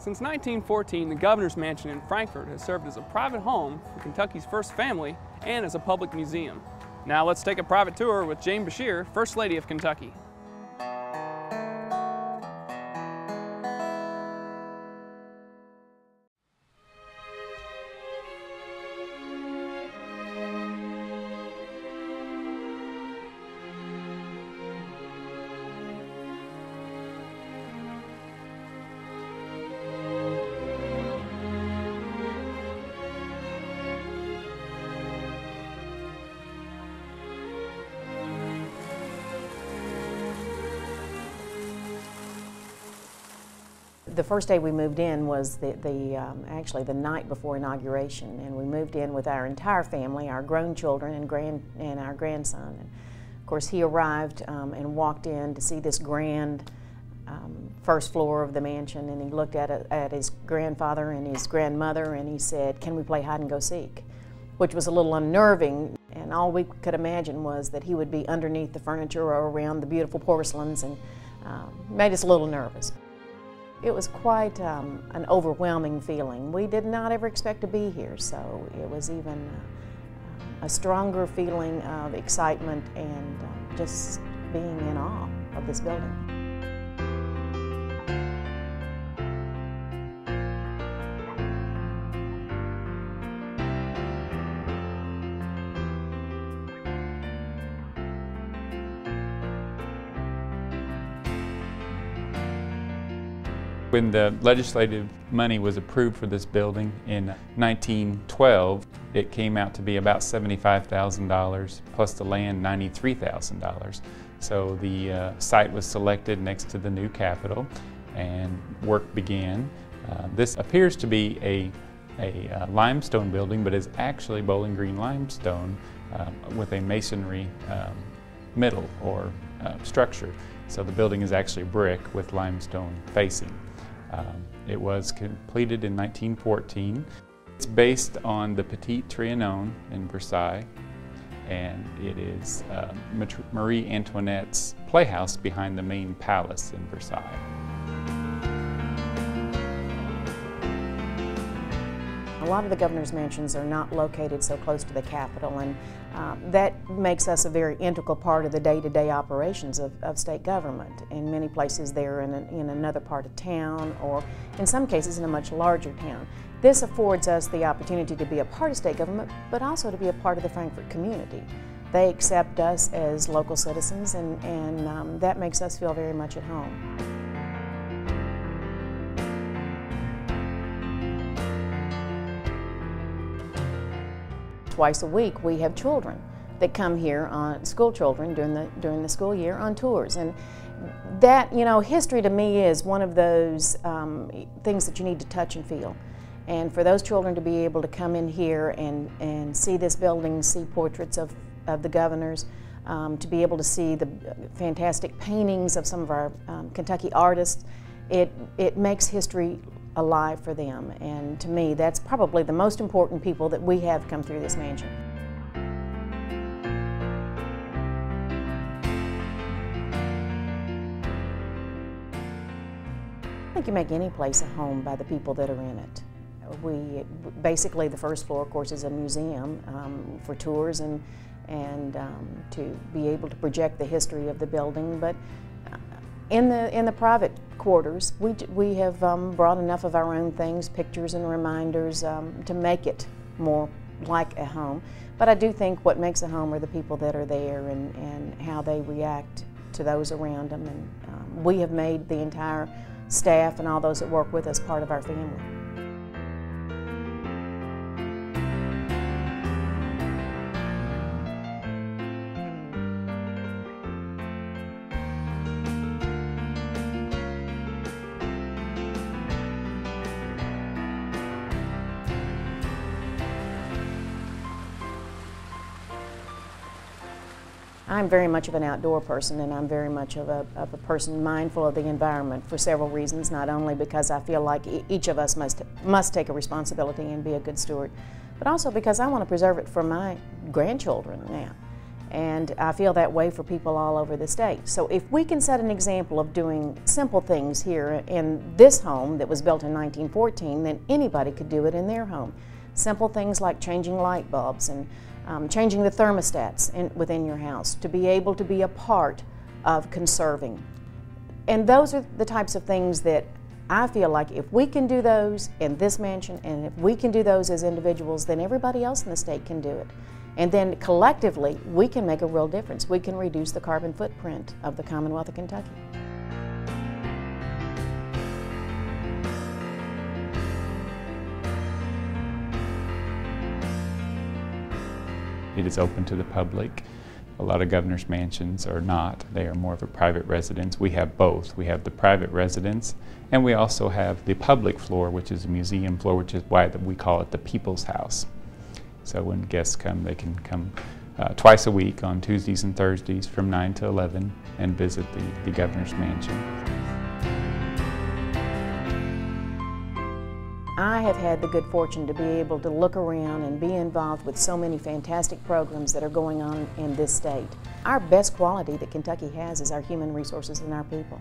Since 1914, the Governor's Mansion in Frankfort has served as a private home for Kentucky's first family and as a public museum. Now let's take a private tour with Jane Beshear, First Lady of Kentucky. The first day we moved in was actually the night before inauguration, and we moved in with our entire family, our grown children and our grandson. And of course, he arrived and walked in to see this grand first floor of the mansion, and he looked at his grandfather and his grandmother, and he said, "Can we play hide and go seek?" Which was a little unnerving, and all we could imagine was that he would be underneath the furniture or around the beautiful porcelains, and made us a little nervous. It was quite an overwhelming feeling. We did not ever expect to be here, so it was even a stronger feeling of excitement and just being in awe of this building. When the legislative money was approved for this building in 1912, it came out to be about $75,000, plus the land $93,000. So the site was selected next to the new Capitol, and work began. This appears to be a limestone building, but is actually Bowling Green limestone with a masonry middle or structure. So the building is actually brick with limestone facing. It was completed in 1914. It's based on the Petit Trianon in Versailles, and it is Marie Antoinette's playhouse behind the main palace in Versailles. A lot of the governor's mansions are not located so close to the Capitol, and that makes us a very integral part of the day-to-day operations of state government. In many places they're in another part of town, or in some cases in a much larger town. This affords us the opportunity to be a part of state government, but also to be a part of the Frankfort community. They accept us as local citizens, and that makes us feel very much at home. Twice a week we have children that come here, school children during the school year, on tours, and that, you know, history to me is one of those things that you need to touch and feel. And for those children to be able to come in here and see this building, see portraits of the governors, to be able to see the fantastic paintings of some of our Kentucky artists, it makes history alive for them, and to me that's probably the most important people that we have come through this mansion. I think you make any place a home by the people that are in it. Basically the first floor, of course, is a museum for tours and to be able to project the history of the building, but in the private quarters, we have brought enough of our own things, pictures and reminders, to make it more like a home. But I do think what makes a home are the people that are there and how they react to those around them. And we have made the entire staff and all those that work with us part of our family. I'm very much of an outdoor person, and I'm very much of a person mindful of the environment for several reasons, not only because I feel like each of us must take a responsibility and be a good steward, but also because I want to preserve it for my grandchildren now. And I feel that way for people all over the state. So if we can set an example of doing simple things here in this home that was built in 1914, then anybody could do it in their home. Simple things like changing light bulbs and changing the thermostats within your house to be able to be a part of conserving. And those are the types of things that I feel like if we can do those in this mansion, and if we can do those as individuals, then everybody else in the state can do it. And then collectively, we can make a real difference. We can reduce the carbon footprint of the Commonwealth of Kentucky. It is open to the public. A lot of governor's mansions are not. They are more of a private residence. We have both. We have the private residence, and we also have the public floor, which is a museum floor, which is why we call it the People's House. So when guests come, they can come twice a week on Tuesdays and Thursdays from 9 to 11 and visit the governor's mansion. I have had the good fortune to be able to look around and be involved with so many fantastic programs that are going on in this state. Our best quality that Kentucky has is our human resources and our people.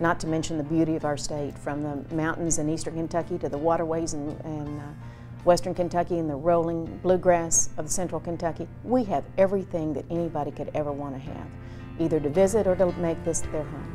Not to mention the beauty of our state, from the mountains in eastern Kentucky to the waterways in western Kentucky and the rolling bluegrass of central Kentucky. We have everything that anybody could ever want to have, either to visit or to make this their home.